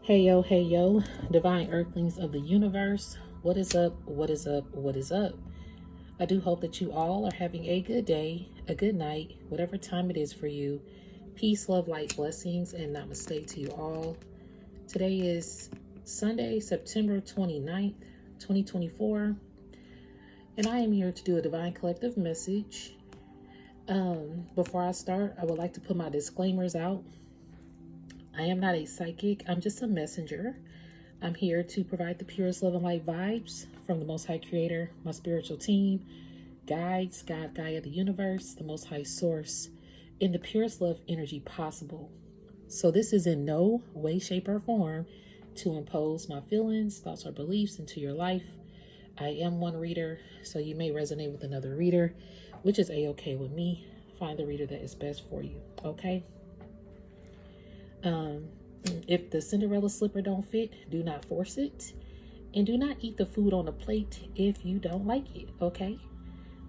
Hey yo, divine earthlings of the universe. What is up? What is up? What is up? I do hope that you all are having a good day, a good night, whatever time it is for you. Peace, love, light, blessings, and namaste to you all. Today is Sunday, September 29th, 2024, and I am here to do a divine collective message. Before I start, I would like to put my disclaimers out. I am not a psychic, I'm just a messenger. I'm here to provide the purest love and light vibes from the Most High Creator, my spiritual team, guides, God, Gaia, the universe, the Most High Source, in the purest love energy possible. So this is in no way, shape, or form to impose my feelings, thoughts, or beliefs into your life. I am one reader, so you may resonate with another reader, which is a-okay with me. Find the reader that is best for you, okay? If the Cinderella slipper don't fit, do not force it. And do not eat the food on the plate if you don't like it, okay?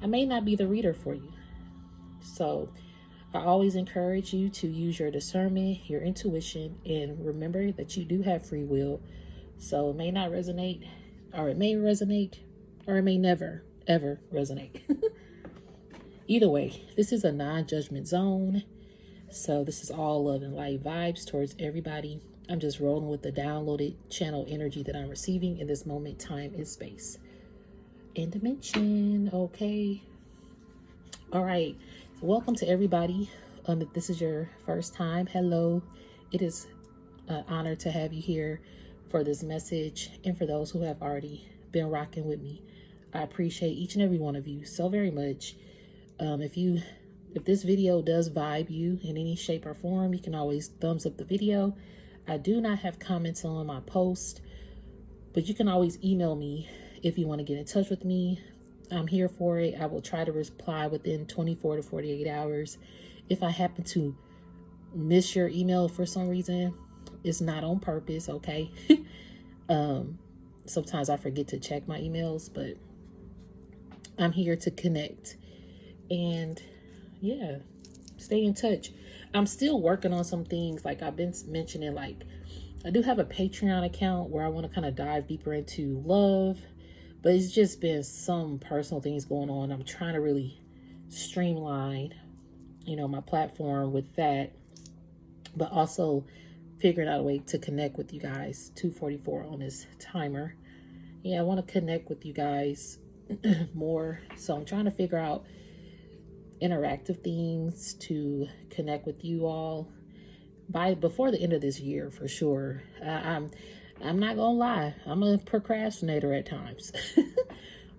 I may not be the reader for you. So I always encourage you to use your discernment, your intuition, and remember that you do have free will. So it may not resonate, or it may resonate, or it may never, ever resonate. Either way, this is a non-judgment zone. So this is all love and light vibes towards everybody. I'm just rolling with the downloaded channel energy that I'm receiving in this moment, time, and space. And dimension, okay. All right. Welcome to everybody. If this is your first time, hello. It is an honor to have you here for this message. And for those who have already been rocking with me, I appreciate each and every one of you so very much. If this video does vibe you in any shape or form, you can always thumbs up the video. I do not have comments on my post, but you can always email me if you want to get in touch with me. I'm here for it. I will try to reply within 24 to 48 hours. If I happen to miss your email for some reason, it's not on purpose, okay? Sometimes I forget to check my emails, but I'm here to connect. And yeah, stay in touch. I'm still working on some things, like I've been mentioning. Like, I do have a Patreon account where I want to kind of dive deeper into love, but it's just been some personal things going on. I'm trying to really streamline, my platform with that, but also figuring out a way to connect with you guys. 2:44 on this timer. Yeah, I want to connect with you guys more. So I'm trying to figure out interactive things to connect with you all before the end of this year for sure. I'm not gonna lie, I'm a procrastinator at times,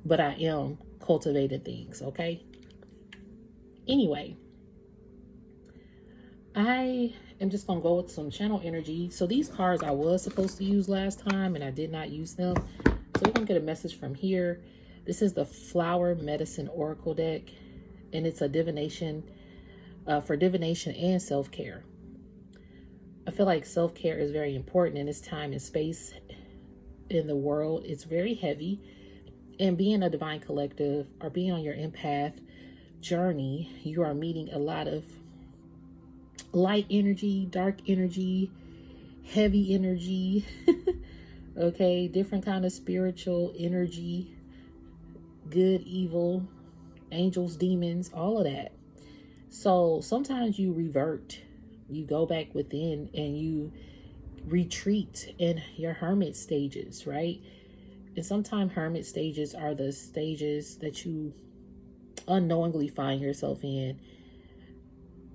but I am cultivating things, okay? Anyway, I am just gonna go with some channel energy. So these cards I was supposed to use last time and I did not use them, so we're gonna get a message from here. This is the Flower Medicine Oracle deck, and it's a divination for divination and self-care. I feel like self-care is very important in this time and space in the world. It's very heavy, and being a divine collective or being on your empath journey, you are meeting a lot of light energy, dark energy, heavy energy, okay, different kind of spiritual energy, good, evil, angels, demons, all of that. So sometimes you revert, you go back within and you retreat in your hermit stages, right? And sometimes hermit stages are the stages that you unknowingly find yourself in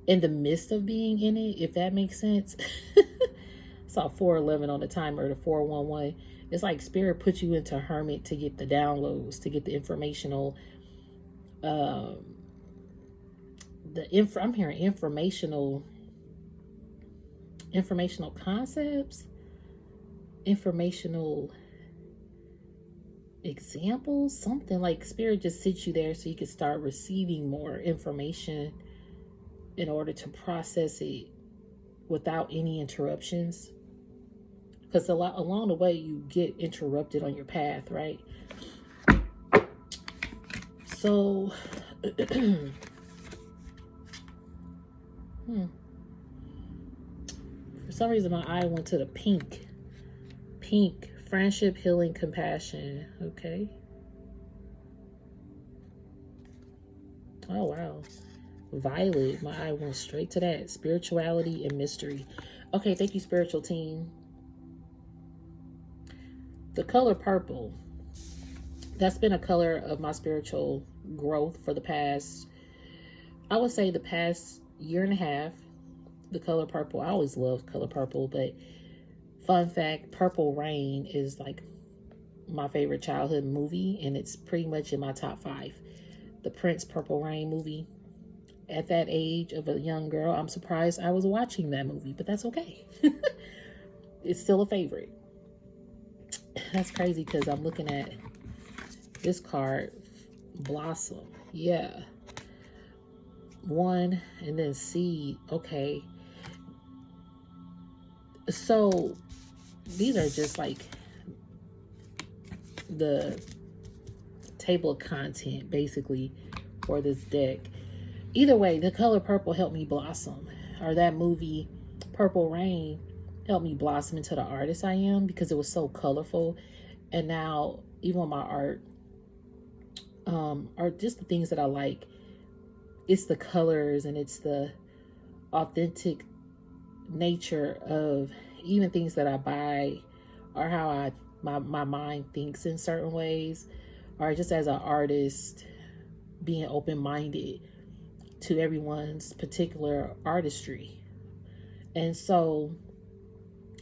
the midst of being in it, if that makes sense. Saw 411 on the timer, the 411. It's like spirit puts you into hermit to get the downloads, to get the informational I'm hearing informational concepts, informational examples, something like spirit just sits you there so you can start receiving more information in order to process it without any interruptions. Because a lot along the way you get interrupted on your path, right? So for some reason my eye went to the pink Pink, friendship, healing, compassion. Okay. Oh, wow. Violet, my eye went straight to that. Spirituality and mystery. Okay, thank you, spiritual team. The color purple. That's been a color of my spiritual growth for the past, I would say the past year and a half. The color purple. I always loved color purple, but fun fact, Purple Rain is like my favorite childhood movie, and it's pretty much in my top 5. The Prince Purple Rain movie. At that age of a young girl, I'm surprised I was watching that movie, but that's okay. It's still a favorite. That's crazy because I'm looking at this card, Blossom. Yeah. 1 and then seed. Okay. So these are just like the table of content basically for this deck. Either way, the color purple helped me blossom, or that movie Purple Rain helped me blossom into the artist I am because it was so colorful. And now even with my art, or just the things that I like, it's the colors and it's the authentic nature of even things that I buy, or how my mind thinks in certain ways, or just as an artist being open-minded to everyone's particular artistry. And so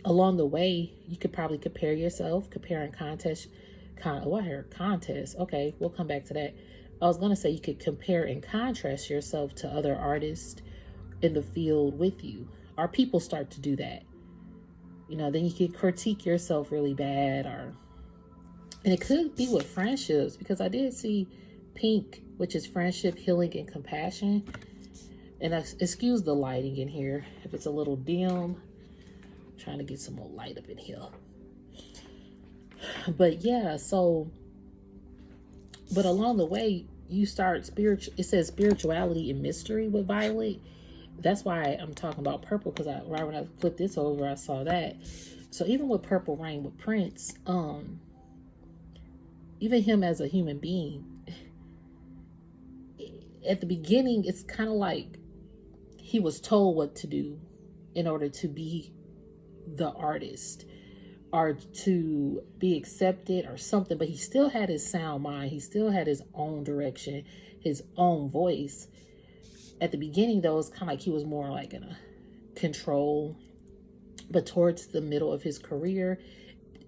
along the way, you could probably compare yourself, compare and contest. I heard contest. Okay, we'll come back to that. I was going to say you could compare and contrast yourself to other artists in the field with you. Or people start to do that. You know, then you could critique yourself really bad. And it could be with friendships, because I did see pink, which is friendship, healing, and compassion. And excuse the lighting in here if it's a little dim. I'm trying to get some more light up in here. But yeah, so, but along the way, you start it says spirituality and mystery with Violet. That's why I'm talking about purple, because right when I flipped this over, I saw that. So even with Purple Rain with Prince, even him as a human being, at the beginning, it's kind of like he was told what to do in order to be the artist or to be accepted or something, but he still had his sound mind. He still had his own direction, his own voice. At the beginning, though, it's kind of like he was more like in a control, but towards the middle of his career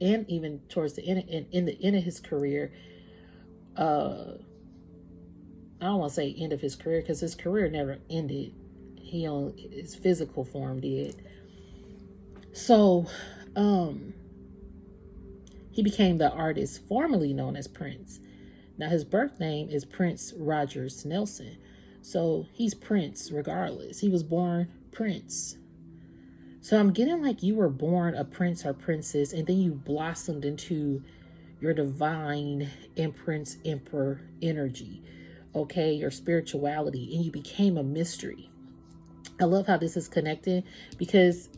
and even towards the end, in the end of his career, I don't want to say end of his career, because his career never ended. His physical form did. So, he became the artist formerly known as Prince. Now, his birth name is Prince Rogers Nelson. So, he's Prince regardless. He was born Prince. So, I'm getting like you were born a prince or princess, and then you blossomed into your divine empress, emperor energy. Okay, your spirituality, and you became a mystery. I love how this is connected, because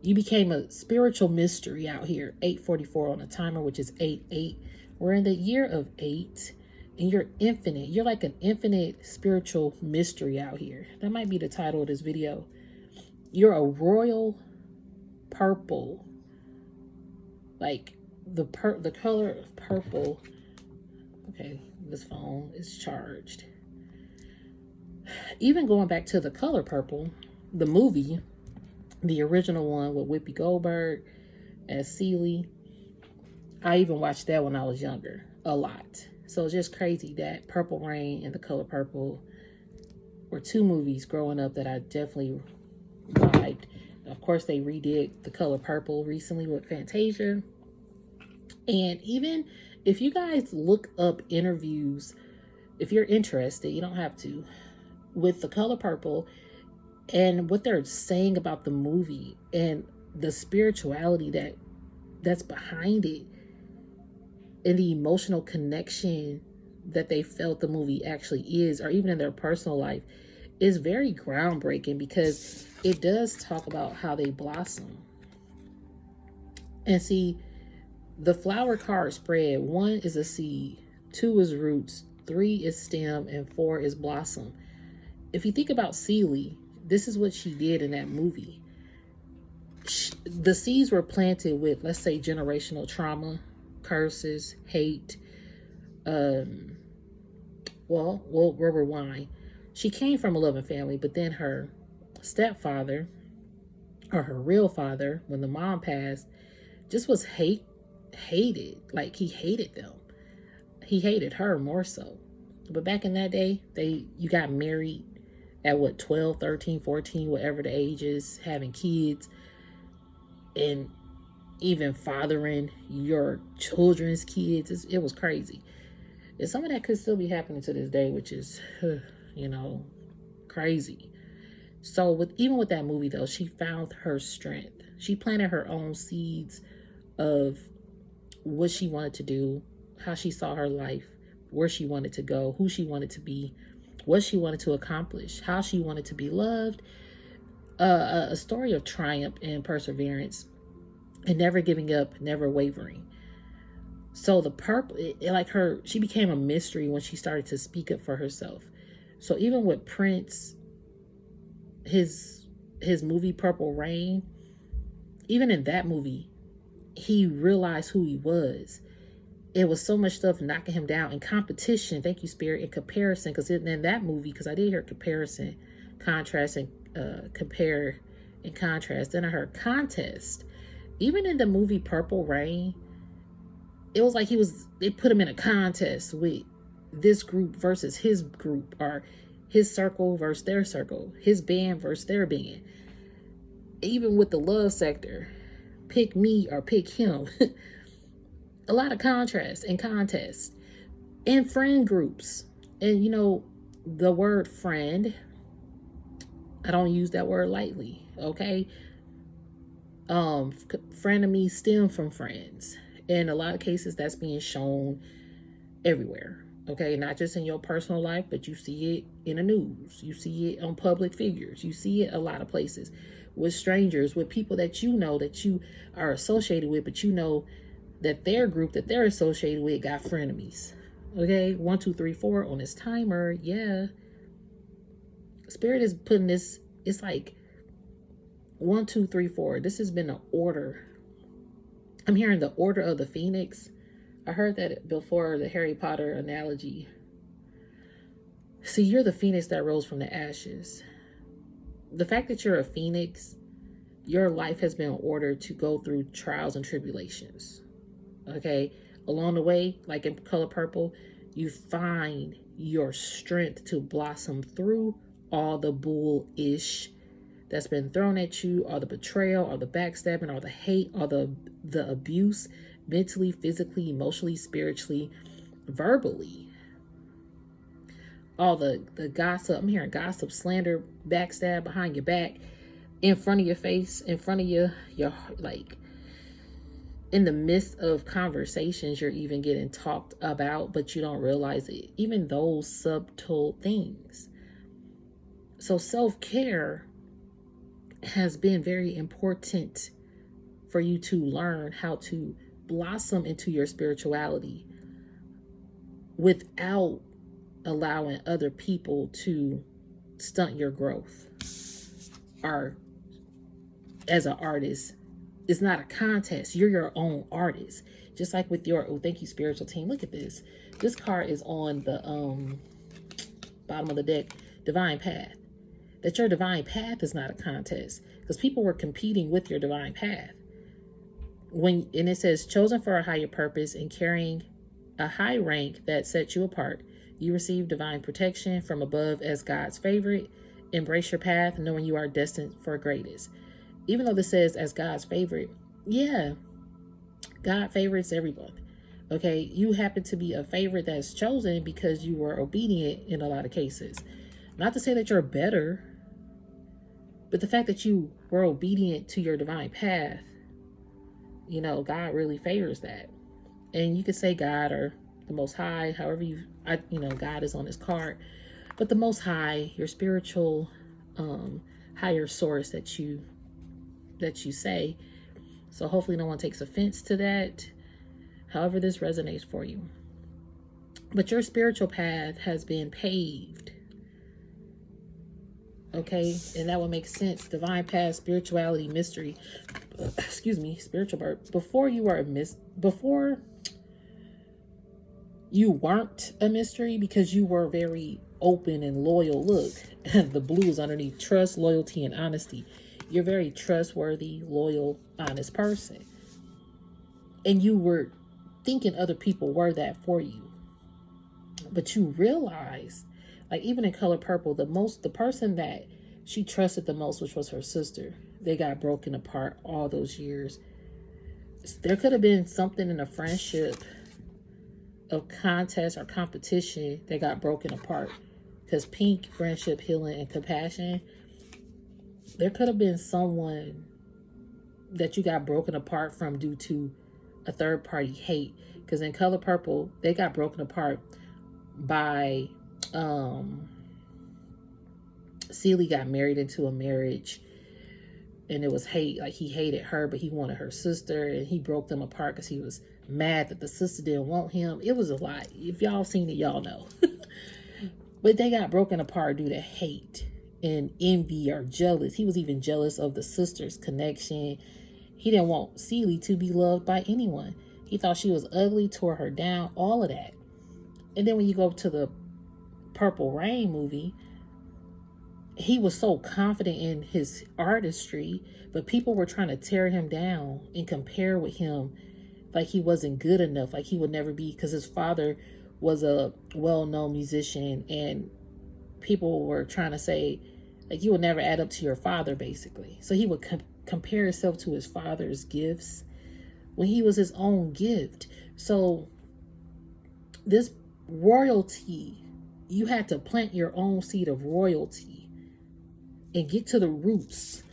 you became a spiritual mystery out here. 844 on the timer, which is 8-8. We're in the year of 8, and you're infinite. You're like an infinite spiritual mystery out here. That might be the title of this video. You're a royal purple. Like the color of purple. Okay, this phone is charged. Even going back to the color purple, the movie, the original one with Whoopi Goldberg as Celie. I even watched that when I was younger a lot. So it's just crazy that Purple Rain and The Color Purple were 2 movies growing up that I definitely liked. Of course, they redid The Color Purple recently with Fantasia. And even if you guys look up interviews, if you're interested, you don't have to, with The Color Purple, and what they're saying about the movie and the spirituality that's behind it, and the emotional connection that they felt the movie actually is, or even in their personal life, is very groundbreaking, because it does talk about how they blossom. And see, the flower card spread, 1 is a seed, 2 is roots, 3 is stem, and 4 is blossom. If you think about Celie, this is what she did in that movie. The seeds were planted with, let's say, generational trauma, curses, hate. We'll rewind. She came from a loving family, but then her stepfather, or her real father, when the mom passed, just was hated. Like, he hated them. He hated her more so. But back in that day, you got married at what, 12, 13, 14, whatever the age is, having kids, and even fathering your children's kids. It was crazy. And some of that could still be happening to this day, which is, crazy. So even with that movie, though, she found her strength. She planted her own seeds of what she wanted to do, how she saw her life, where she wanted to go, who she wanted to be, what she wanted to accomplish, how she wanted to be loved. A story of triumph and perseverance, and never giving up, never wavering. So the purple, she became a mystery when she started to speak up for herself. So even with Prince, his movie Purple Rain, even in that movie, he realized who he was. It was so much stuff knocking him down in competition. Thank you, Spirit. In comparison, because in that movie, because I did hear comparison, contrast, and compare and contrast. Then I heard contest. Even in the movie Purple Rain, it was like they put him in a contest with this group versus his group, or his circle versus their circle, his band versus their band. Even with the love sector, pick me or pick him. A lot of contrast and contest. And friend groups. And the word friend, I don't use that word lightly, okay? Frenemies stem from friends. In a lot of cases, that's being shown everywhere, okay? Not just in your personal life, but you see it in the news. You see it on public figures. You see it a lot of places with strangers, with people that that you are associated with, but that their group that they're associated with got frenemies. Okay, 1, 2, 3, 4 on this timer. Yeah, Spirit is putting this. It's like 1, 2, 3, 4. This has been an order. I'm hearing the order of the phoenix. I heard that before, the Harry Potter analogy. See, you're the phoenix that rose from the ashes. The fact that you're a phoenix, your life has been ordered to go through trials and tribulations. Okay, along the way, like in Color Purple, you find your strength to blossom through all the bullish that's been thrown at you, or the betrayal, or the backstabbing, or the hate, or the abuse, mentally, physically, emotionally, spiritually, verbally. All the gossip. I'm hearing gossip, slander, backstab behind your back, in front of your face, in front of your like, in the midst of conversations, you're even getting talked about, but you don't realize it. Even those subtle things. So self-care has been very important for you to learn how to blossom into your spirituality without allowing other people to stunt your growth. Or as an artist, it's not a contest. You're your own artist. Just like with your, thank you, spiritual team. Look at this. This card is on the bottom of the deck, Divine Path. That your divine path is not a contest, because people were competing with your divine path. And it says, chosen for a higher purpose and carrying a high rank that sets you apart. You receive divine protection from above as God's favorite. Embrace your path, knowing you are destined for greatest. Even though this says as God's favorite, yeah, God favorites everyone. Okay, you happen to be a favorite that's chosen because you were obedient in a lot of cases. Not to say that you're better, but the fact that you were obedient to your divine path, God really favors that. And you could say God or the Most High, however God is on this card, but the Most High, your spiritual higher source that you say, So hopefully no one takes offense to that. However this resonates for you. But your spiritual path has been paved. Okay, and that would make sense. Divine path, spirituality, mystery. Excuse me, spiritual birth. Before you weren't a mystery because you were very open and loyal. Look, the blue is underneath trust, loyalty, and honesty. You're a very trustworthy, loyal, honest person. And you were thinking other people were that for you. But you realize, like even in Color Purple, the person that she trusted the most, which was her sister, they got broken apart all those years. There could have been something in a friendship of contest or competition that got broken apart. Because pink, friendship, healing, and compassion, there could have been someone that you got broken apart from due to a third party hate. Because in Color Purple, they got broken apart by Celie got married into a marriage, and it was hate. Like he hated her, but he wanted her sister, and he broke them apart because he was mad that the sister didn't want him. It was a lot. If y'all seen it, y'all know. But they got broken apart due to hate and envy or jealous. He was even jealous of the sister's connection. He didn't want Celie to be loved by anyone. He thought she was ugly, tore her down, all of that. And then when you go to the Purple Rain movie, he was so confident in his artistry, but people were trying to tear him down and compare with him like he wasn't good enough, like he would never be, because his father was a well-known musician, and people were trying to say, like, you will never add up to your father, basically. So he would compare himself to his father's gifts when he was his own gift. So this royalty, you had to plant your own seed of royalty and get to the roots,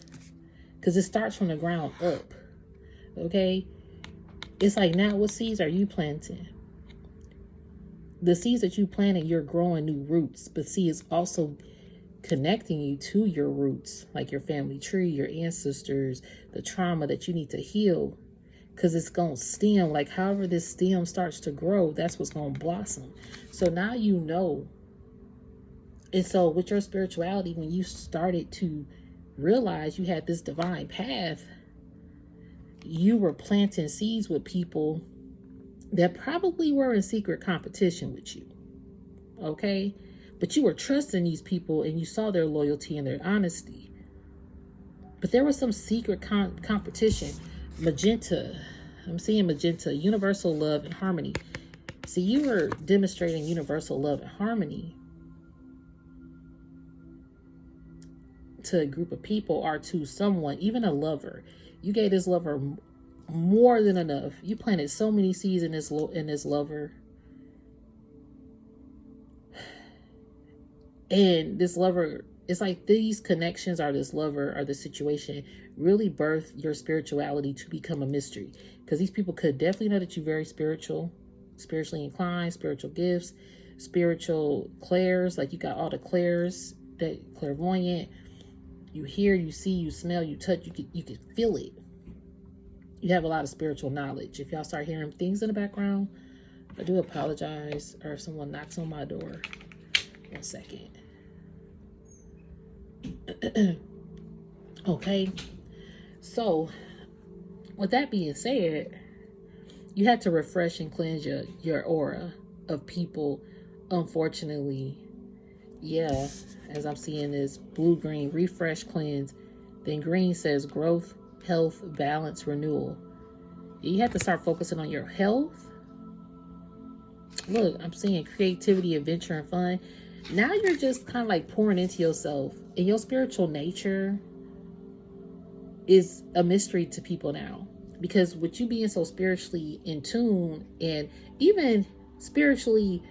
because it starts from the ground up. Okay, it's like, now what seeds are you planting? The seeds that you planted, you're growing new roots, but see, it's also connecting you to your roots, like your family tree, your ancestors, the trauma that you need to heal, because it's going to stem. Like however this stem starts to grow, that's what's going to blossom. So now you know. And so with your spirituality, when you started to realize you had this divine path, you were planting seeds with people that probably were in secret competition with you. Okay? But you were trusting these people, and you saw their loyalty and their honesty. But there was some secret competition. Magenta. I'm seeing magenta. Universal love and harmony. See, you were demonstrating universal love and harmony to a group of people, or to someone, even a lover. You gave this lover more than enough. You planted so many seeds in this lover. And this lover, it's like these connections, or this lover, or this situation really birthed your spirituality to become a mystery. Because these people could definitely know that you're very spiritual, spiritually inclined, spiritual gifts, spiritual clairs. Like you got all the clairs, that clairvoyant. You hear, you see, you smell, you touch, you can feel it. You have a lot of spiritual knowledge. If y'all start hearing things in the background, I do apologize. Or if someone knocks on my door. 1 second. Okay. So, with that being said, you had to refresh and cleanse your aura of people. Unfortunately, yeah, as I'm seeing this blue, green, refresh, cleanse. Then green says growth, health, balance, renewal. You have to start focusing on your health. Look, I'm seeing creativity, adventure, and fun. Now you're just kind of like pouring into yourself, and your spiritual nature is a mystery to people now, because with you being so spiritually in tune and even spiritually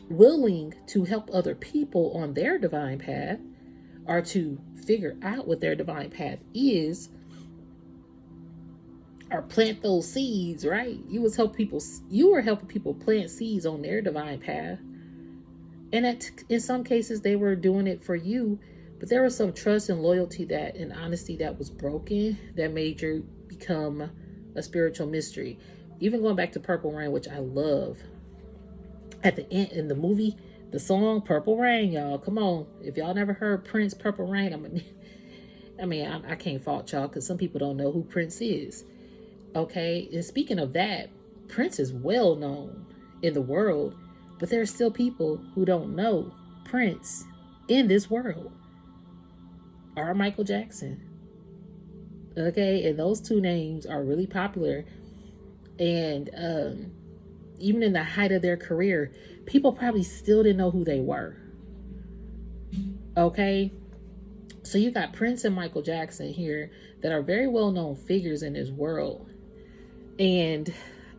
willing to help other people on their divine path, or to figure out what their divine path is, or plant those seeds, right? You were helping people plant seeds on their divine path. And in some cases they were doing it for you, but there was some trust and loyalty and honesty that was broken, that made become a spiritual mystery. Even going back to Purple Rain, which I love. At the end in the movie, the song Purple Rain, y'all, come on. If y'all never heard Prince Purple Rain, I can't fault y'all because some people don't know who Prince is. Okay, and speaking of that, Prince is well known in the world, but there are still people who don't know Prince in this world. Or Michael Jackson. Okay, and those two names are really popular. And even in the height of their career, people probably still didn't know who they were. Okay, so you got Prince and Michael Jackson here that are very well known figures in this world. And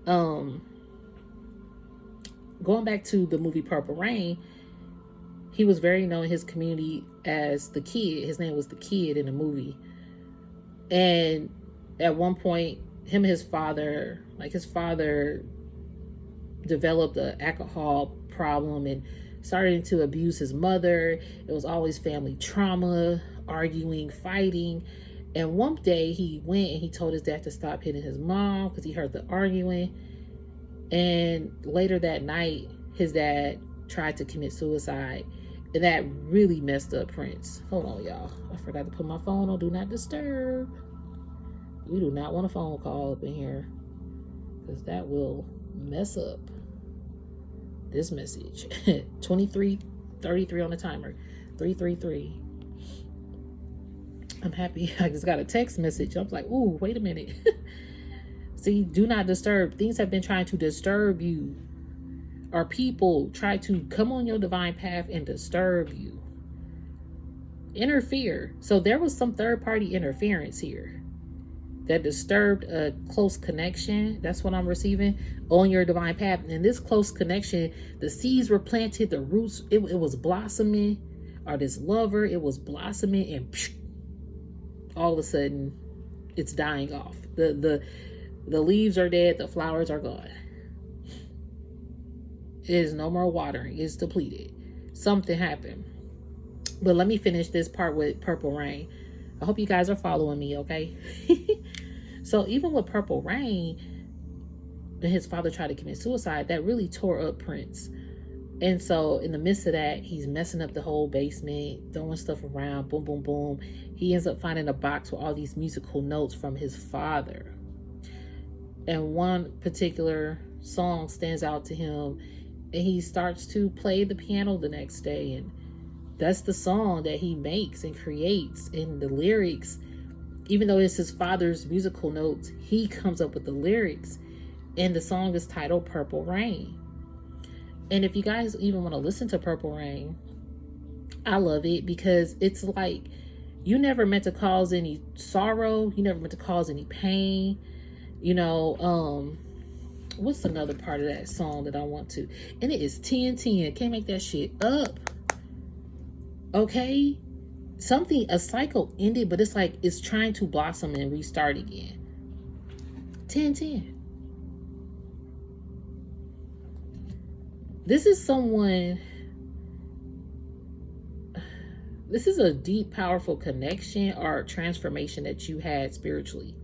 going back to the movie Purple Rain, he was very known in his community as the Kid. His name was the Kid in the movie. And at one point, him and his father developed an alcohol problem and started to abuse his mother. It was always family trauma, arguing, fighting. And one day he went and he told his dad to stop hitting his mom because he heard the arguing. And later that night, his dad tried to commit suicide. And that really messed up Prince. Hold on, y'all. I forgot to put my phone on Do Not Disturb. We do not want a phone call up in here because that will mess up this message. 23:33 on the timer. 333. I'm happy. I just got a text message. I was like, ooh, wait a minute. See, do not disturb. Things have been trying to disturb you. Or people try to come on your divine path and disturb you. Interfere. So there was some third-party interference here that disturbed a close connection. That's what I'm receiving on your divine path. And in this close connection, the seeds were planted, the roots, it was blossoming. Or this lover, it was blossoming, and all of a sudden, it's dying off. The leaves are dead, the flowers are gone. It is no more watering. It's depleted. Something happened. But let me finish this part with Purple Rain. I hope you guys are following me, okay? So even with Purple Rain, and his father tried to commit suicide, that really tore up Prince. And so in the midst of that, he's messing up the whole basement, throwing stuff around, boom, boom, boom. He ends up finding a box with all these musical notes from his father. And one particular song stands out to him. And he starts to play the piano the next day. And that's the song that he makes and creates. And the lyrics, even though it's his father's musical notes, he comes up with the lyrics. And the song is titled Purple Rain. And if you guys even want to listen to Purple Rain, I love it because it's like you never meant to cause any sorrow. You never meant to cause any pain. You know, what's another part of that song that I want to? And it is 10-10. Can't make that shit up. Okay? A cycle ended, but it's like it's trying to blossom and restart again. 10-10. This is a deep, powerful connection or transformation that you had spiritually.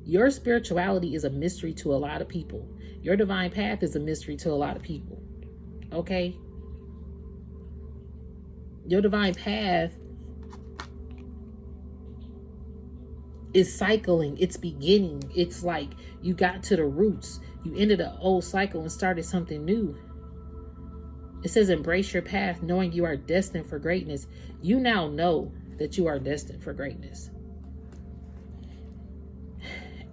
Your spirituality is a mystery to a lot of people. Your divine path is a mystery to a lot of people. Okay? Your divine path is cycling. It's beginning. It's like you got to the roots. You ended an old cycle and started something new. It says embrace your path knowing you are destined for greatness. You now know that you are destined for greatness.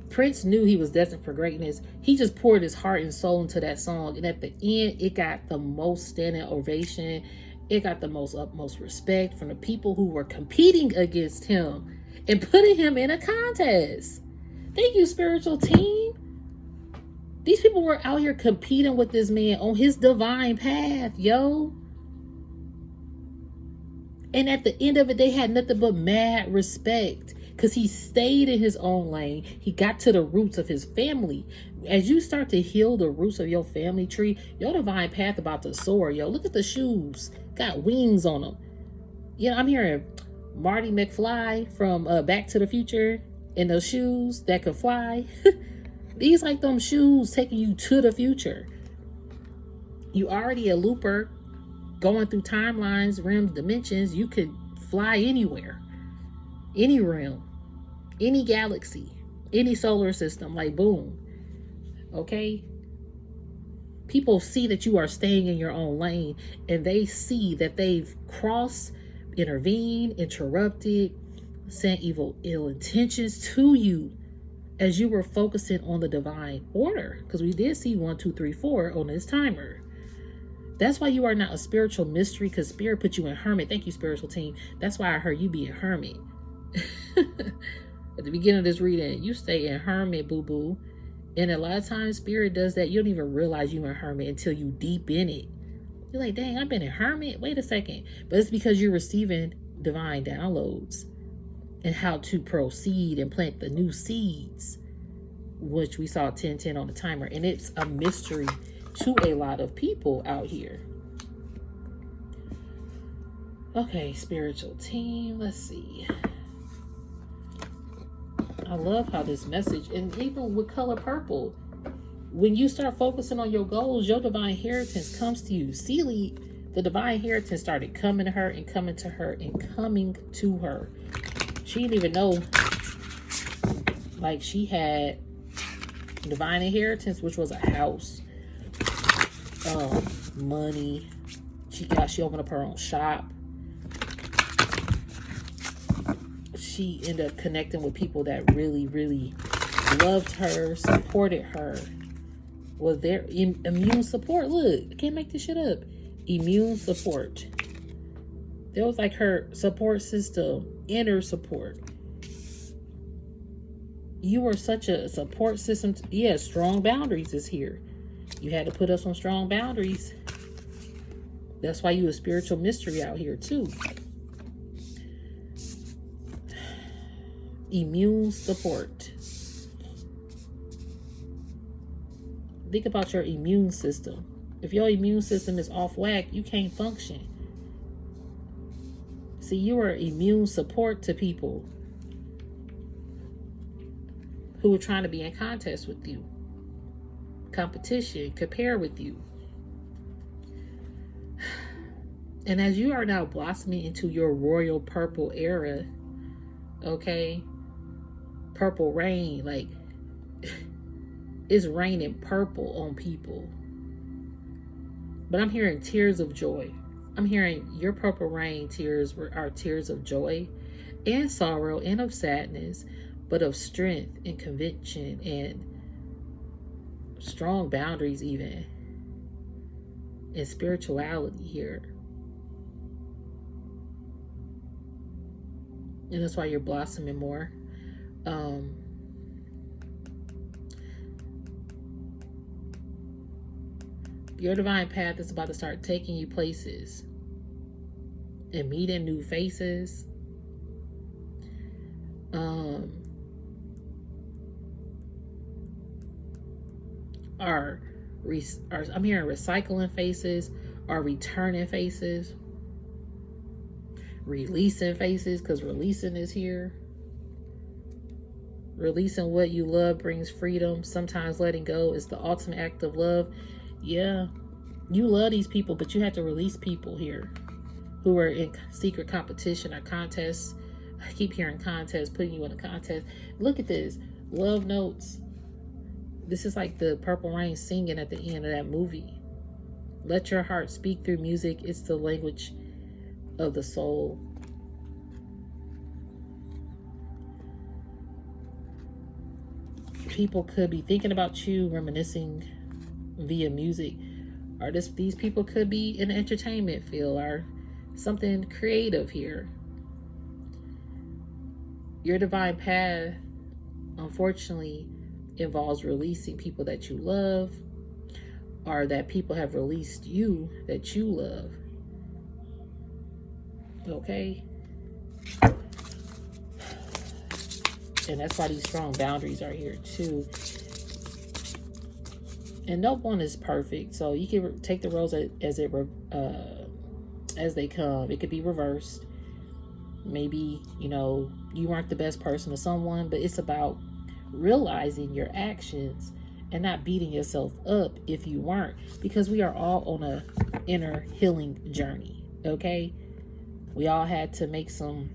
Prince knew he was destined for greatness. He just poured his heart and soul into that song. And at the end, it got the most standing ovation. It got the utmost respect from the people who were competing against him and putting him in a contest. Thank you, spiritual team. These people were out here competing with this man on his divine path, yo. And at the end of it, they had nothing but mad respect. Because he stayed in his own lane. He got to the roots of his family. As you start to heal the roots of your family tree, your divine path about to soar, yo. Look at the shoes. Got wings on them. You know, I'm hearing Marty McFly from Back to the Future. And those shoes that could fly, these like them shoes taking you to the future. You already a looper going through timelines, realms, dimensions. You could fly anywhere, any realm, any galaxy, any solar system, like boom. Okay? People see that you are staying in your own lane, and they see that they've crossed, intervened, interrupted, sent ill intentions to you as you were focusing on the divine order. Because we did see 1, 2, 3, 4 on this timer. That's why you are not a spiritual mystery, because spirit put you in hermit. Thank you, spiritual team. That's why I heard you be a hermit. At the beginning of this reading, you stay in hermit, boo-boo. And a lot of times spirit does that. You don't even realize you're in hermit until you deep in it. You're like, dang, I've been in hermit. Wait a second. But it's because you're receiving divine downloads and how to proceed and plant the new seeds, which we saw 1010 on the timer. And it's a mystery to a lot of people out here. Okay, spiritual team. Let's see. I love how this message, and even with color purple, when you start focusing on your goals, your divine inheritance comes to you. Sealy, the divine inheritance started coming to her and coming to her and coming to her. She didn't even know, like, she had divine inheritance, which was a house, money. She opened up her own shop. She ended up connecting with people that really, really loved her, supported her, was their immune support. Look, I can't make this shit up. Immune support. There was like her support system, inner support. You were such a support system. Yeah, strong boundaries is here. You had to put up some strong boundaries. That's why you a spiritual mystery out here too. Immune support. Think about your immune system. If your immune system is off whack, you can't function. See, you are immune support to people who are trying to be in contest with you, competition, compare with you. And as you are now blossoming into your royal purple era, okay, purple rain, like it's raining purple on people. But I'm hearing tears of joy. I'm hearing your purple rain tears are tears of joy and sorrow and of sadness, but of strength and conviction and strong boundaries even, and spirituality here. And that's why you're blossoming more. Your divine path is about to start taking you places and meeting new faces. I'm hearing recycling faces, or returning faces, releasing faces, because releasing is here. Releasing what you love brings freedom. Sometimes letting go is the ultimate act of love. Yeah, you love these people, but you have to release people here who are in secret competition or contests. I keep hearing contests, putting you in a contest. Look at this. Love notes. This is like the Purple Rain singing at the end of that movie. Let your heart speak through music. It's the language of the soul. People could be thinking about you, reminiscing via music, or these people could be in the entertainment field or something creative here. Your divine path, unfortunately, involves releasing people that you love, or that people have released you that you love. Okay? And that's why these strong boundaries are here too. And no one is perfect, so you can take the roles as they come. It could be reversed. Maybe, you weren't the best person to someone, but it's about realizing your actions and not beating yourself up if you weren't, because we are all on a inner healing journey. Okay, we all had to make some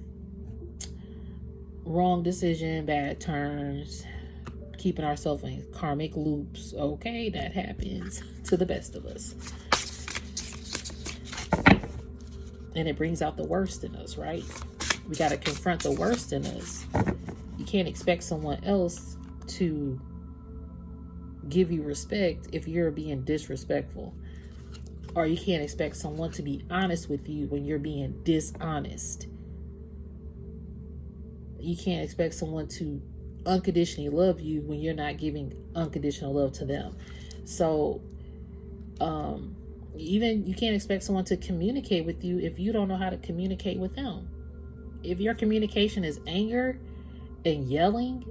wrong decision, bad turns, keeping ourselves in karmic loops. Okay, that happens to the best of us, and it brings out the worst in us, right? We got to confront the worst in us. You can't expect someone else to give you respect if you're being disrespectful, or you can't expect someone to be honest with you when you're being dishonest. You can't expect someone to unconditionally love you when you're not giving unconditional love to them. So even you can't expect someone to communicate with you if you don't know how to communicate with them. If your communication is anger and yelling,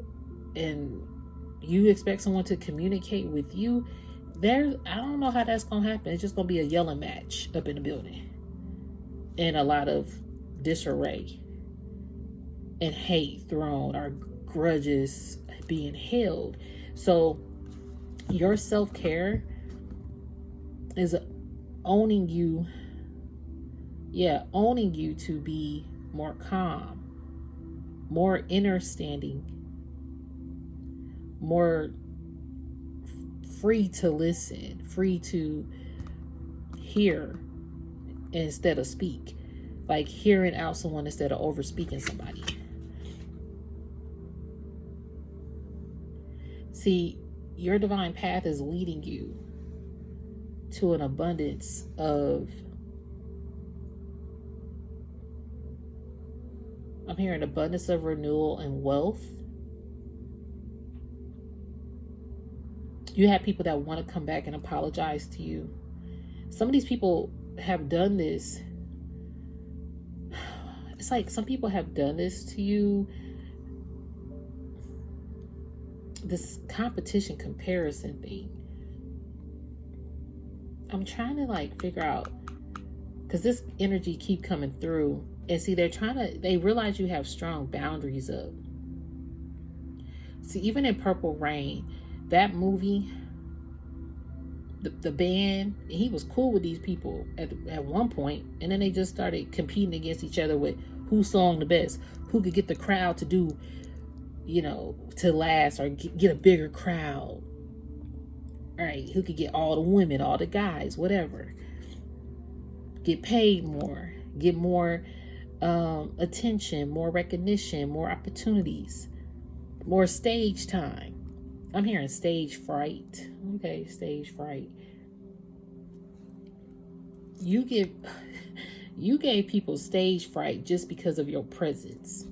and you expect someone to communicate with you, I don't know how that's gonna happen. It's just gonna be a yelling match up in the building, and a lot of disarray and hate thrown, or grudges being held. So your self-care is owning you to be more calm, more understanding, more free to listen, free to hear instead of speak. Like hearing out someone instead of over speaking somebody. See, your divine path is leading you to an abundance of, I'm hearing abundance of renewal and wealth. You have people that want to come back and apologize to you. Some of these people have done this. It's like some people have done this to you. This competition comparison thing. I'm trying to figure out, because this energy keep coming through. And see, they realize you have strong boundaries up. See, even in Purple Rain, that movie, the band, he was cool with these people at one point, and then they just started competing against each other with who sung the best, who could get the crowd to do, to last, or get a bigger crowd. All right, who could get all the women, all the guys, whatever. Get paid more, get more attention, more recognition, more opportunities, more stage time. I'm hearing stage fright. Okay, stage fright. You gave people stage fright just because of your presence.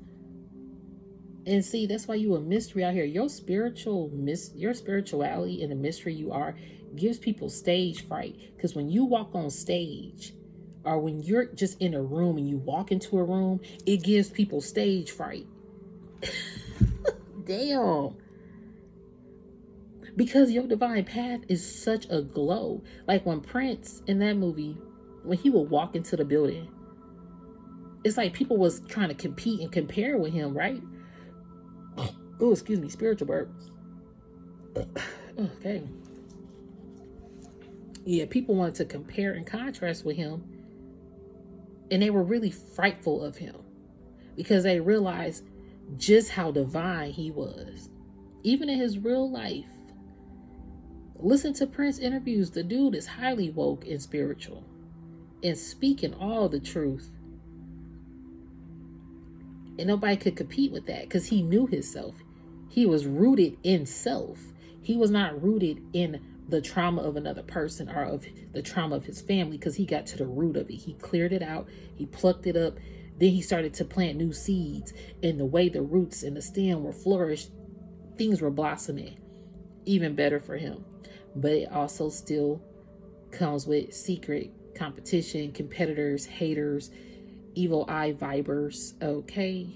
And see, that's why you a mystery out here. Your spirituality and the mystery you are gives people stage fright. Because when you walk on stage, or when you're just in a room and you walk into a room, it gives people stage fright. Damn. Because your divine path is such a glow. Like when Prince in that movie, when he would walk into the building, it's like people was trying to compete and compare with him, right? Oh, excuse me, spiritual burp. Okay. Yeah, people wanted to compare and contrast with him. And they were really frightful of him because they realized just how divine he was. Even in his real life. Listen to Prince interviews. The dude is highly woke and spiritual and speaking all the truth. And nobody could compete with that because he knew himself. He was rooted in self. He was not rooted in the trauma of another person or of the trauma of his family, because he got to the root of it. He cleared it out. He plucked it up. Then he started to plant new seeds. And the way the roots and the stem were flourished, things were blossoming even better for him. But it also still comes with secret competition, competitors, haters, evil eye vibers, okay?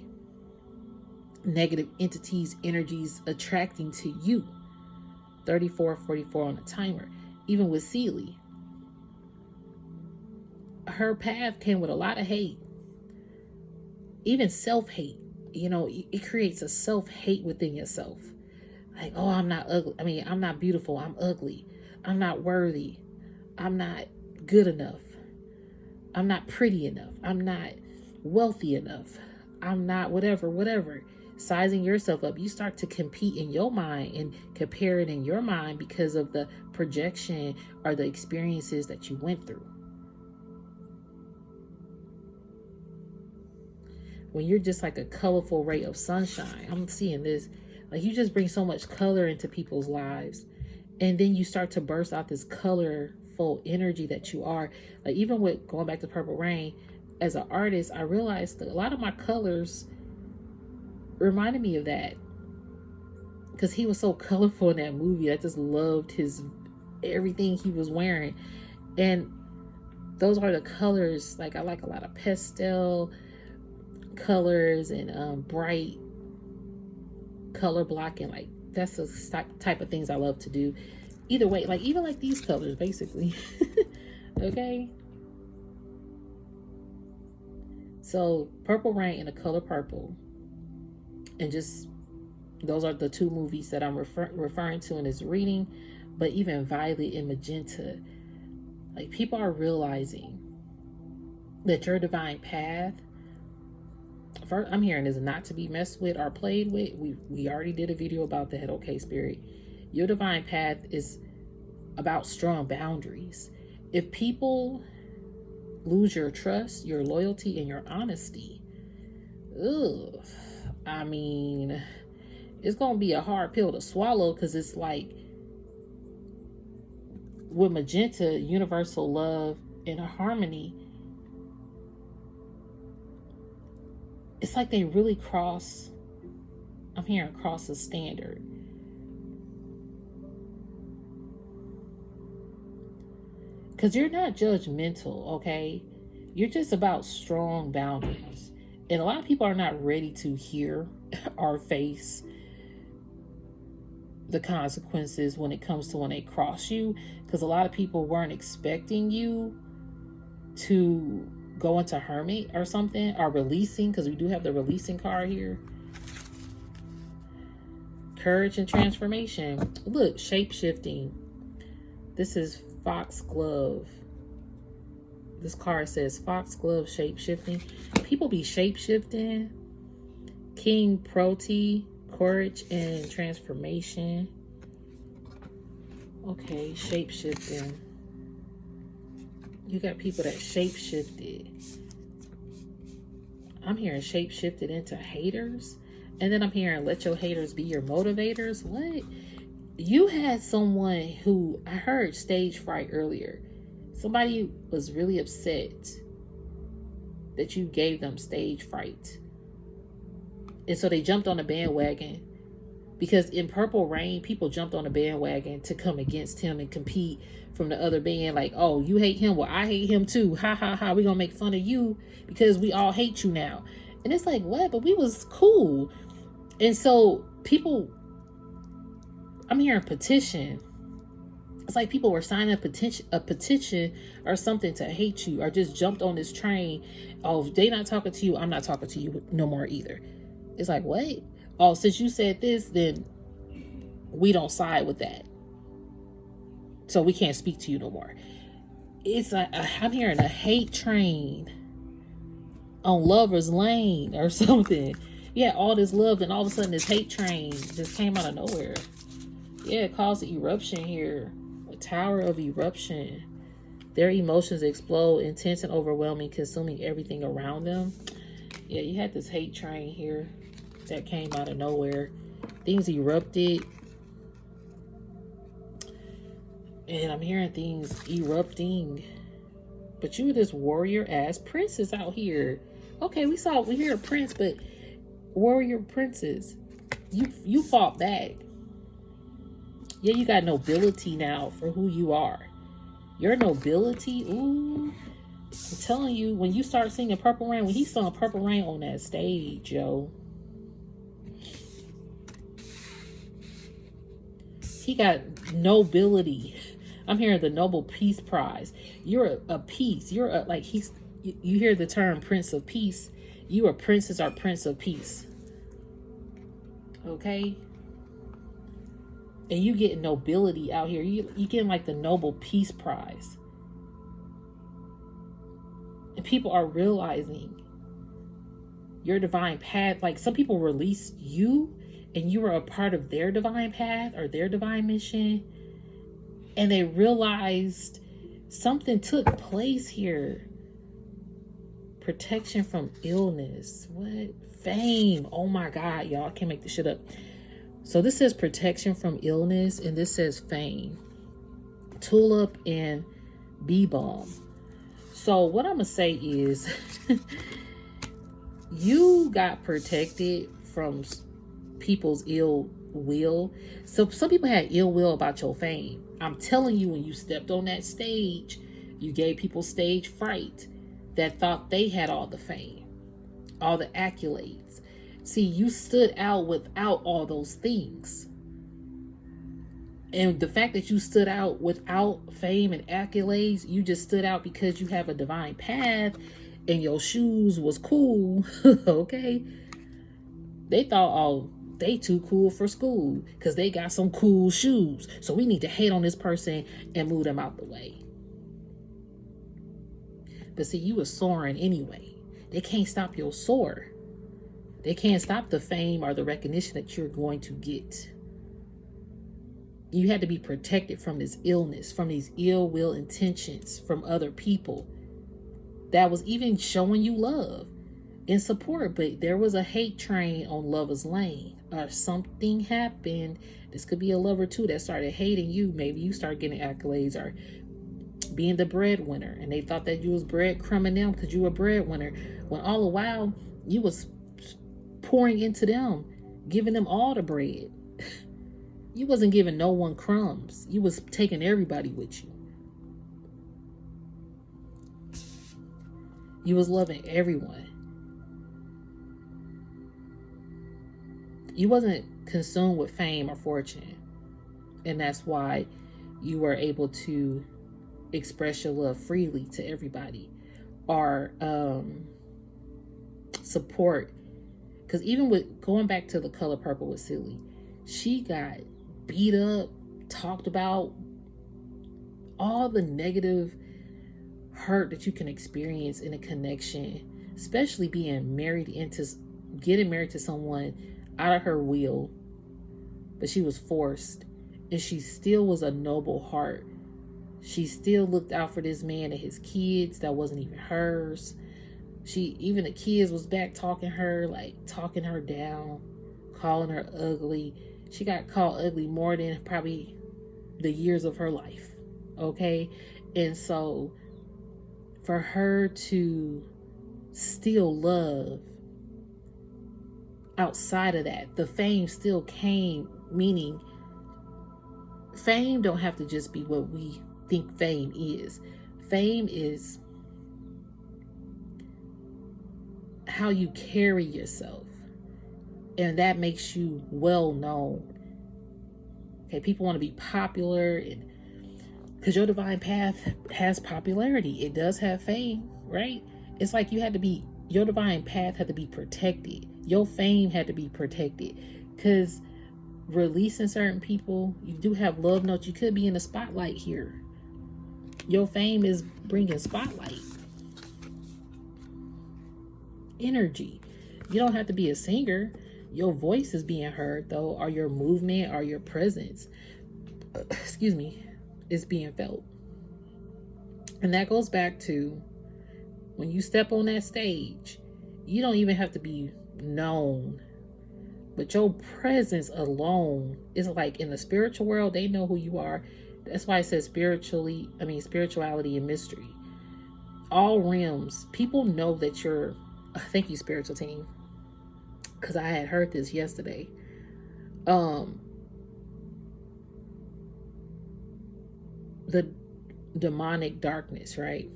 Negative entities, energies attracting to you. 3444 on the timer. Even with Celie, her path came with a lot of hate. even self-hate, it creates a self-hate within yourself. Like, oh, I'm not ugly. I mean, I'm not beautiful. I'm ugly. I'm not worthy. I'm not good enough. I'm not pretty enough. I'm not wealthy enough. I'm not whatever. Sizing yourself up. You start to compete in your mind and compare it in your mind because of the projection or the experiences that you went through. When you're just like a colorful ray of sunshine, I'm seeing this, like you just bring so much color into people's lives. And then you start to burst out this colorful energy that you are. Like even with going back to Purple Rain, as an artist, I realized that a lot of my colors reminded me of that. Because he was so colorful in that movie. I just loved everything he was wearing. And those are the colors. Like I like a lot of pastel colors and bright color blocking. Like that's the type of things I love to do. Either way, like even like these colors basically. Okay, so Purple Rain and the color purple, and just those are the two movies that I'm referring to in this reading. But even Violet and Magenta, like people are realizing that your divine path, first I'm hearing, is not to be messed with or played with. We already did a video about that. Okay, Spirit, your divine path is about strong boundaries. If people lose your trust, your loyalty, and your honesty, I mean, it's gonna be a hard pill to swallow, because it's like with Magenta, universal love and harmony, it's like they really cross, I'm hearing cross the standard. Because you're not judgmental, okay? You're just about strong boundaries. And a lot of people are not ready to hear or face the consequences when it comes to when they cross you. Because a lot of people weren't expecting you to go into hermit or something, or releasing, because we do have the releasing card here. Courage and transformation. Look, shape-shifting. This is Foxglove. This card says Foxglove, shape-shifting. People be shape-shifting. King Proti, courage and transformation. Okay, shape-shifting. You got people that shape-shifted. I'm hearing shape-shifted into haters. And then I'm hearing let your haters be your motivators. What? You had someone who, I heard stage fright earlier. Somebody was really upset that you gave them stage fright. And so they jumped on the bandwagon. Because in Purple Rain, people jumped on the bandwagon to come against him and compete from the other band. Like, oh, you hate him? Well, I hate him too. Ha ha ha. We're going to make fun of you because we all hate you now. And it's like, what? But we was cool. And so people, I'm hearing petition. It's like people were signing a petition or something to hate you, or just jumped on this train. Oh, if they not talking to you, I'm not talking to you no more either. It's like, what? Oh, since you said this, then we don't side with that. So we can't speak to you no more. It's like, I'm hearing a hate train on Lover's Lane or something. Yeah, all this love, and all of a sudden this hate train just came out of nowhere. Yeah, it caused an eruption here. A tower of eruption. Their emotions explode, intense and overwhelming, consuming everything around them. Yeah, you had this hate train here that came out of nowhere. Things erupted. And I'm hearing things erupting. But you were this warrior ass princess out here. Okay, we hear a prince, but warrior princess. You fought back. Yeah, you got nobility now for who you are. Your nobility, ooh. I'm telling you, when you start singing Purple Rain, when he sung Purple Rain on that stage, yo. He got nobility. I'm hearing the Nobel Peace Prize. You're a peace. You're a, like, you hear the term Prince of Peace. You are princess or prince of peace. Okay? And you get nobility out here. You getting like the Nobel Peace Prize. And people are realizing your divine path. Like, some people release you and you were a part of their divine path or their divine mission. And they realized something took place here. Protection from illness. What? Fame. Oh my God, y'all. I can't make this shit up. So this says protection from illness, and this says fame. Tulip and bee balm. So what I'm going to say is you got protected from people's ill will. So some people had ill will about your fame. I'm telling you, when you stepped on that stage, you gave people stage fright that thought they had all the fame, all the accolades. See, you stood out without all those things. And the fact that you stood out without fame and accolades, you just stood out because you have a divine path and your shoes was cool. Okay? They thought, oh, they too cool for school because they got some cool shoes. So we need to hate on this person and move them out the way. But see, you were soaring anyway. They can't stop your soar. They can't stop the fame or the recognition that you're going to get. You had to be protected from this illness, from these ill will intentions from other people that was even showing you love and support. But there was a hate train on Lover's Lane, or something happened. This could be a lover too that started hating you. Maybe you started getting accolades or being the breadwinner, and they thought that you was breadcrumbing them because you were breadwinner, when all the while you was pouring into them, giving them all the bread. You wasn't giving no one crumbs. You was taking everybody with you. You was loving everyone. You wasn't consumed with fame or fortune. And that's why you were able to express your love freely to everybody, or support. Because even with going back to The Color Purple with Silly, she got beat up, talked about, all the negative hurt that you can experience in a connection, especially getting married to someone out of her will, but she was forced, and she still was a noble heart. She still looked out for this man and his kids that wasn't even hers. Even the kids was back talking her down, calling her ugly. She got called ugly more than probably the years of her life. Okay? And so for her to still love outside of that, the fame still came, meaning fame don't have to just be what we think fame is. Fame is how you carry yourself, and that makes you well known. Okay, people want to be popular, and because your divine path has popularity, it does have fame, right? It's like your divine path had to be protected. Your fame had to be protected, because releasing certain people, you do have love notes. You could be in the spotlight here. Your fame is bringing spotlight energy. You don't have to be a singer. Your voice is being heard, though, or your movement or your presence, is being felt. And that goes back to when you step on that stage, you don't even have to be known, but your presence alone is like, in the spiritual world, they know who you are. That's why it says spirituality and mystery. All realms, people know that you're, thank you, spiritual team, because I had heard this yesterday. The demonic darkness, right?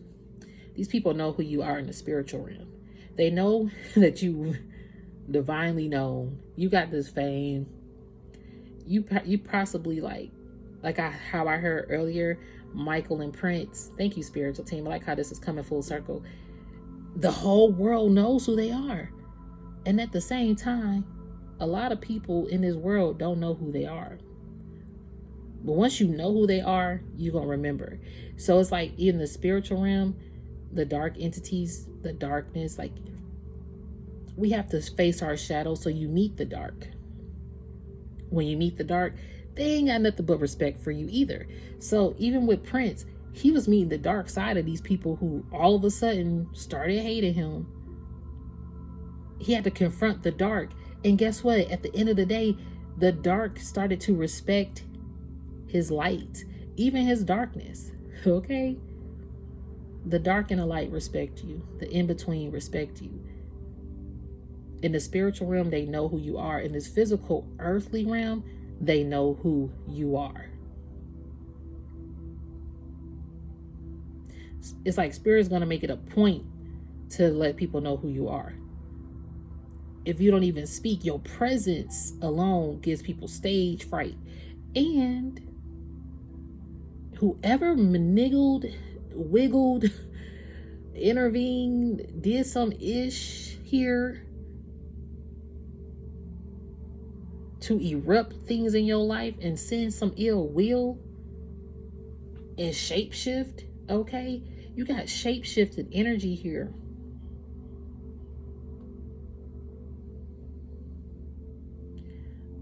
These people know who you are in the spiritual realm. They know that you divinely known. You got this fame. You possibly how I heard earlier, Michael and Prince. Thank you, spiritual team. I like how this is coming full circle. the whole world knows who they are. And at the same time, a lot of people in this world don't know who they are. But once you know who they are, you're going to remember. So it's like in the spiritual realm, the dark entities, the darkness, like we have to face our shadow so you meet the dark. When you meet the dark, they ain't got nothing but respect for you either. So even with Prince, he was meeting the dark side of these people who all of a sudden started hating him. He had to confront the dark. And guess what? At the end of the day, the dark started to respect his light, even his darkness. Okay? The dark and the light respect you. The in-between respect you. In the spiritual realm, they know who you are. In this physical, earthly realm, they know who you are. It's like Spirit's going to make it a point to let people know who you are. If you don't even speak, your presence alone gives people stage fright. And whoever maniggled, wiggled, intervened, did some ish here to erupt things in your life and send some ill will and shapeshift, okay? You got shapeshifted energy here.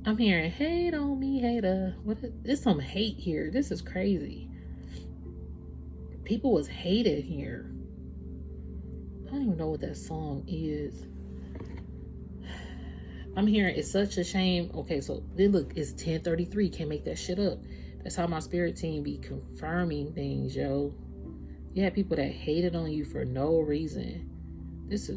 I'm hearing hate on me, hater. There's some hate here. This is crazy. People was hated here. I don't even know what that song is. I'm hearing it's such a shame. Okay, so look, it's 10:33. Can't make that shit up. That's how my spirit team be confirming things, yo. You have people that hated on you for no reason. These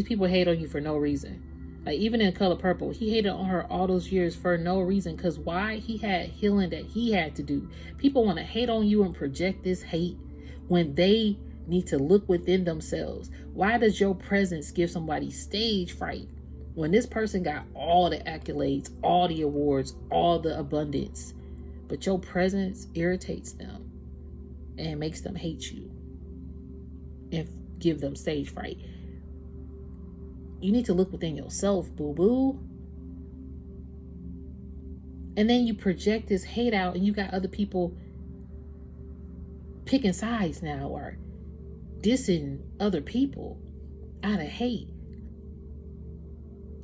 people hate on you for no reason. Like even in Color Purple, he hated on her all those years for no reason. Because why? He had healing that he had to do. People want to hate on you and project this hate when they need to look within themselves. Why does your presence give somebody stage fright when this person got all the accolades, all the awards, all the abundance, but your presence irritates them and makes them hate you and give them stage fright? You need to look within yourself, boo-boo. And then you project this hate out and you got other people picking sides now or dissing other people out of hate.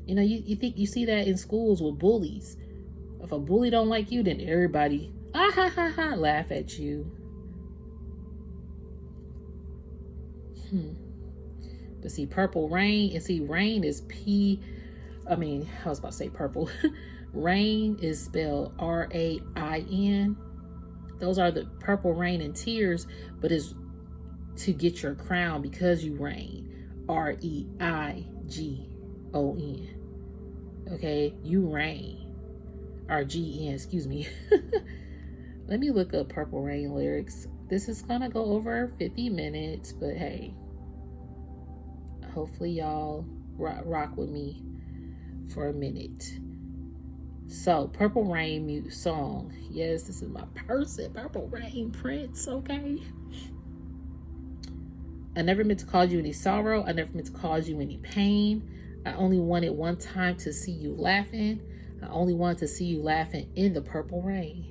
You know, you think you see that in schools with bullies. If a bully don't like you, then everybody laugh at you. But see, purple rain, and see, rain is I was about to say purple. Rain is spelled R-A-I-N. Those are the purple rain and tears, but it's to get your crown because you reign. R-E-I-G-O-N. Okay, you reign. R-G-N, excuse me. Let me look up Purple Rain lyrics. This is gonna go over 50 minutes, but hey, hopefully y'all rock with me for a minute. So, Purple Rain song. Yes, this is my person, Purple Rain Prince, okay? I never meant to cause you any sorrow. I never meant to cause you any pain. I only wanted one time to see you laughing. I only wanted to see you laughing in the purple rain.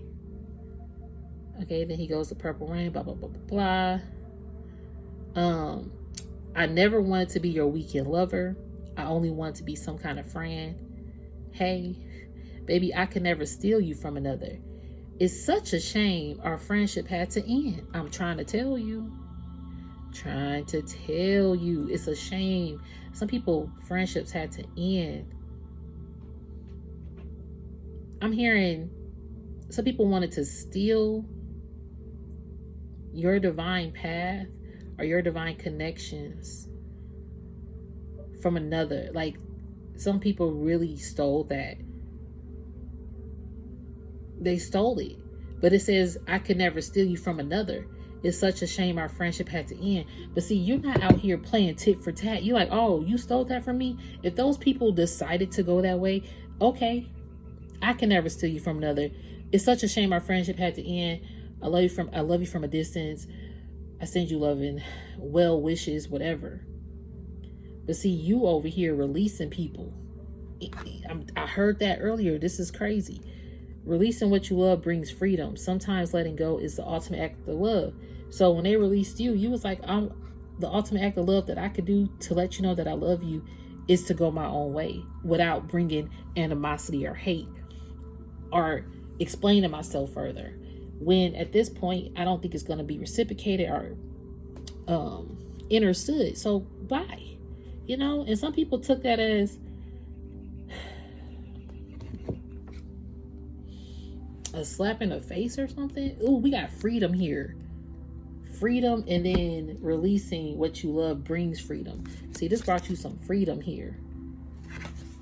Okay, then he goes to Purple Rain, blah, blah, blah, blah, blah. I never wanted to be your weekend lover. I only wanted to be some kind of friend. Hey, baby, I could never steal you from another. It's such a shame our friendship had to end. I'm trying to tell you. It's a shame. Some people, friendships had to end. I'm hearing some people wanted to steal your divine path or your divine connections from another. Like, some people really stole that. They stole it. But it says, I could never steal you from another. It's such a shame our friendship had to end. But see, you're not out here playing tit for tat. You're like, oh, you stole that from me? If those people decided to go that way, okay, I can never steal you from another. It's such a shame our friendship had to end. I love you from a distance. I send you loving, well wishes, whatever. But see, you over here releasing people. I heard that earlier. This is crazy. Releasing what you love brings freedom. Sometimes letting go is the ultimate act of love. So when they released you, you was like, the ultimate act of love that I could do to let you know that I love you is to go my own way without bringing animosity or hate or explaining myself further. When at this point, I don't think it's going to be reciprocated or understood. So bye. You know, and some people took that as a slap in the face or something. Ooh, we got freedom here. Freedom, and then releasing what you love brings freedom. See, this brought you some freedom here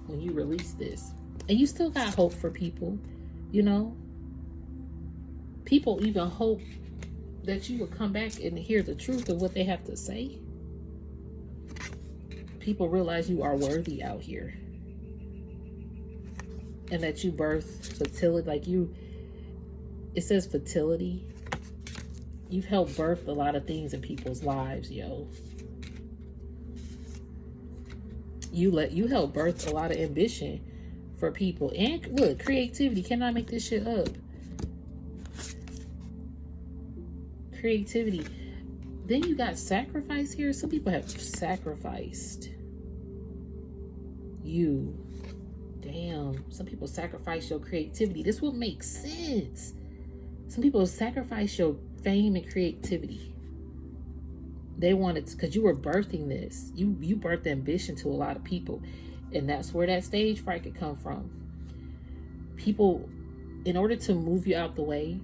when you release this. And you still got hope for people, you know. People even hope that you will come back and hear the truth of what they have to say. People realize you are worthy out here. And that you birth fertility, like you, it says fertility. You've helped birth a lot of things in people's lives, yo. You help birth a lot of ambition for people. And look, creativity. Cannot make this shit up. Creativity. Then you got sacrifice here. Some people have sacrificed you. Damn. Some people sacrifice your creativity. This will make sense. Some people sacrifice your fame and creativity. They wanted to, because you were birthing this. You birthed ambition to a lot of people. And that's where that stage fright could come from. People, in order to move you out the way,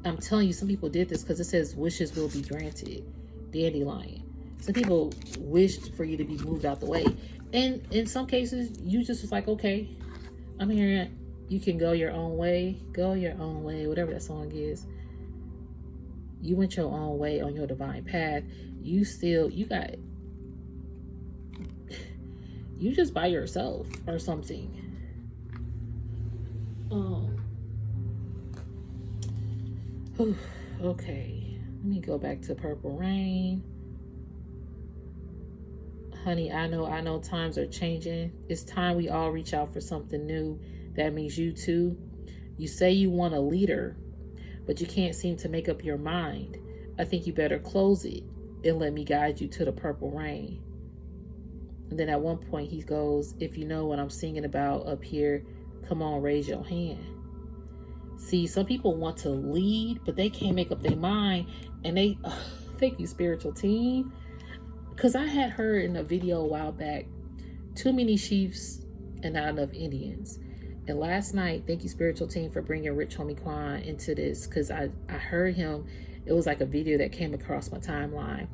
I'm telling you, some people did this because it says wishes will be granted. Dandelion. Some people wished for you to be moved out the way. And in some cases, you just was like, okay, I'm hearing you can go your own way. Go your own way. Whatever that song is. You went your own way on your divine path. You just by yourself or something. Okay, let me go back to Purple Rain. Honey, I know times are changing. It's time we all reach out for something new. That means you too. You say you want a leader, but you can't seem to make up your mind. I think you better close it and let me guide you to the purple rain. And then at one point he goes, if you know what I'm singing about up here, come on, raise your hand. See, some people want to lead, but they can't make up their mind. And they, thank you, spiritual team. Because I had heard in a video a while back, too many chiefs and not enough Indians. And last night, thank you, spiritual team, for bringing Rich Homie Quan into this. Because I heard him, it was like a video that came across my timeline.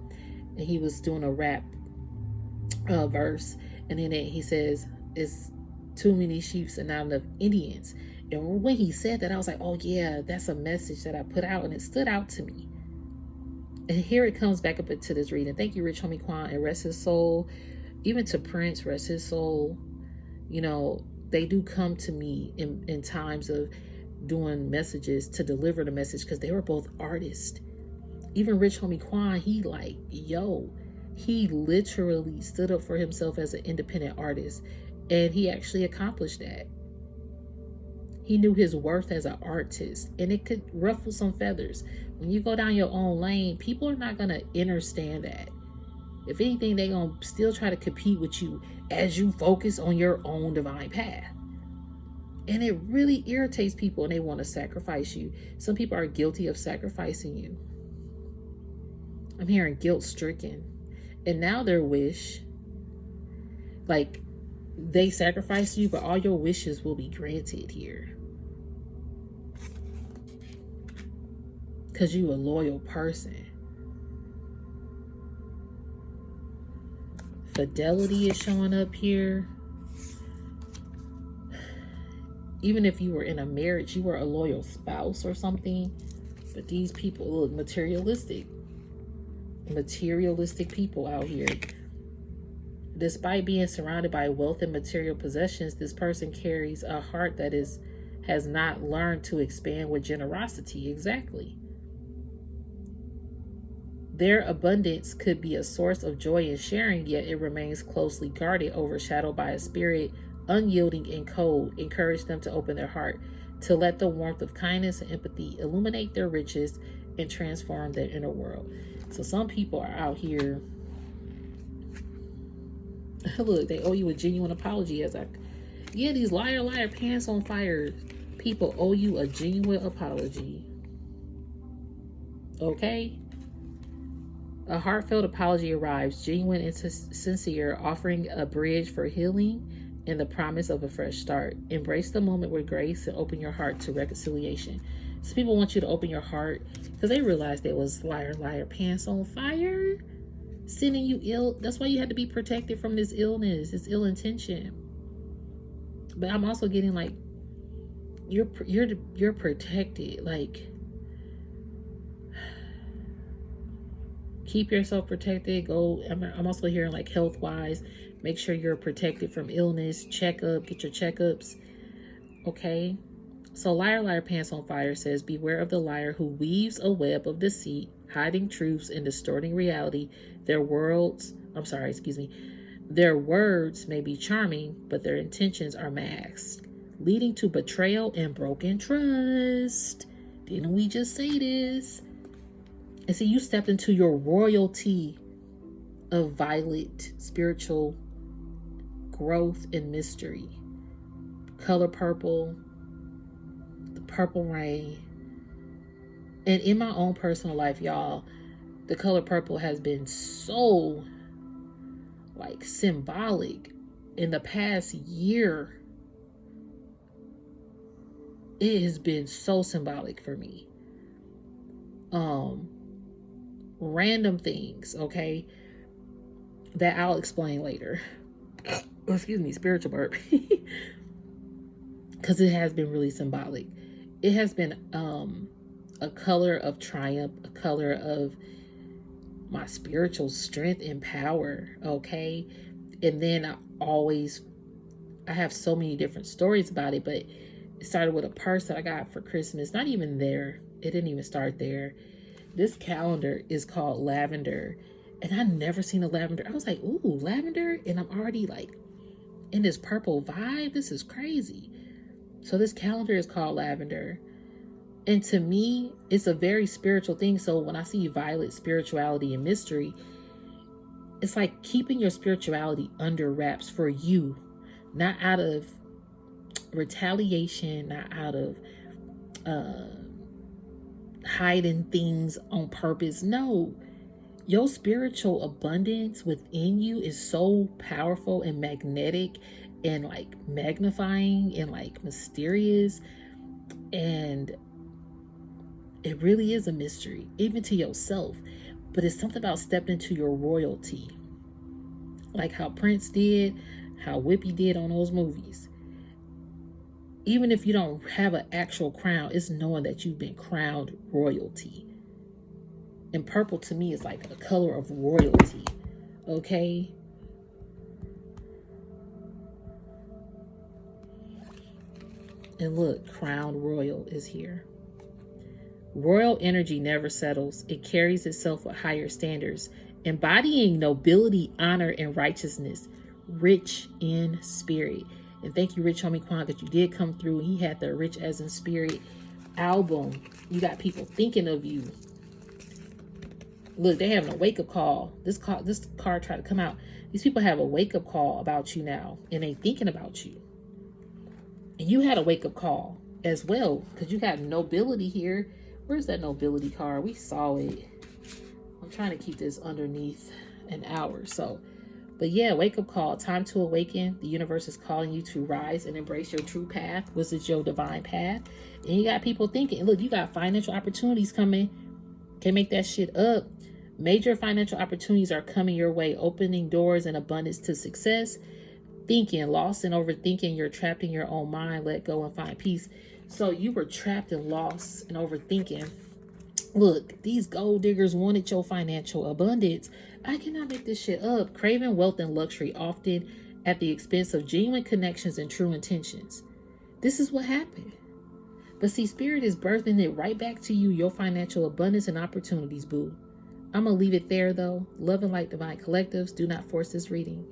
And he was doing a rap verse. And then he says, it's too many chiefs and not enough Indians. And when he said that, I was like, oh yeah, that's a message that I put out, and it stood out to me. And here it comes back up into this reading. Thank you, Rich Homie Quan, and rest his soul. Even to Prince, rest his soul. You know, they do come to me in times of doing messages to deliver the message, because they were both artists. Even Rich Homie Quan, he literally stood up for himself as an independent artist, and he actually accomplished that. He knew his worth as an artist, and it could ruffle some feathers. When you go down your own lane, people are not going to understand that. If anything, they're going to still try to compete with you as you focus on your own divine path. And it really irritates people, and they want to sacrifice you. Some people are guilty of sacrificing you. I'm hearing guilt-stricken. And now their wish, like, they sacrifice you, but all your wishes will be granted here. Because you a loyal person. Fidelity is showing up here. Even if you were in a marriage, you were a loyal spouse or something. But these people look materialistic. Materialistic people out here. Despite being surrounded by wealth and material possessions, this person carries a heart that is has not learned to expand with generosity. Exactly. Their abundance could be a source of joy and sharing, yet it remains closely guarded, overshadowed by a spirit unyielding and cold. Encourage them to open their heart, to let the warmth of kindness and empathy illuminate their riches and transform their inner world. So some people are out here. Look, they owe you a genuine apology. Yeah, these liar, pants on fire people owe you a genuine apology. Okay? A heartfelt apology arrives, genuine and sincere, offering a bridge for healing and the promise of a fresh start. Embrace the moment with grace and open your heart to reconciliation. So people want you to open your heart because they realized there was liar, pants on fire, sending you ill. That's why you had to be protected from this illness, this ill intention. But I'm also getting like, you're protected. Like, keep yourself protected. I'm also hearing like health wise, make sure you're protected from illness. Get your checkups. Okay. So liar, pants on fire says, beware of the liar who weaves a web of deceit, hiding truths and distorting reality. Their words may be charming, but their intentions are masked, leading to betrayal and broken trust. Didn't we just say this? And see, you stepped into your royalty of violet spiritual growth and mystery. Color purple, the purple rain. And in my own personal life, y'all, the color purple has been so like symbolic in the past year. It has been so symbolic for me. Random things, okay, that I'll explain later. Excuse me, spiritual burp. Because it has been really symbolic. It has been a color of triumph, a color of my spiritual strength and power, okay? And then I have so many different stories about it, but it started with a purse that I got for Christmas. Not even there. It didn't even start there. This calendar is called Lavender, and I never seen a lavender. I was like, ooh, lavender, and I'm already like in this purple vibe. This is crazy. So this calendar is called Lavender, and to me, it's a very spiritual thing. So when I see violet spirituality and mystery, it's like keeping your spirituality under wraps for you, not out of retaliation, not out of hiding things on purpose. No, your spiritual abundance within you is so powerful and magnetic and like magnifying and like mysterious, and it really is a mystery even to yourself. But it's something about stepping into your royalty, like how Prince did, how Whippy did on those movies. Even if you don't have an actual crown, it's knowing that you've been crowned royalty. And purple to me is like a color of royalty. Okay? And look, crowned royal is here. Royal energy never settles. It carries itself with higher standards, embodying nobility, honor, and righteousness, rich in spirit. And thank you, Rich Homie Quan, that you did come through. He had the Rich as in Spirit album. You got people thinking of you. Look, they having a wake-up call. This card tried to come out. These people have a wake-up call about you now, and they thinking about you. And you had a wake-up call as well, because you got nobility here. Where's that nobility card? We saw it. I'm trying to keep this underneath an hour. But yeah, wake-up call. Time to awaken. The universe is calling you to rise and embrace your true path. Was it your divine path? And you got people thinking, look, you got financial opportunities coming. Can't make that shit up. Major financial opportunities are coming your way, opening doors and abundance to success. Thinking, lost and overthinking. You're trapped in your own mind. Let go and find peace. So you were trapped and lost and overthinking. Look, these gold diggers wanted your financial abundance. I cannot make this shit up. Craving wealth and luxury, often at the expense of genuine connections and true intentions. This is what happened. But see, Spirit is birthing it right back to you, your financial abundance and opportunities, boo. I'm going to leave it there, though. Love and light, divine collectives. Do not force this reading.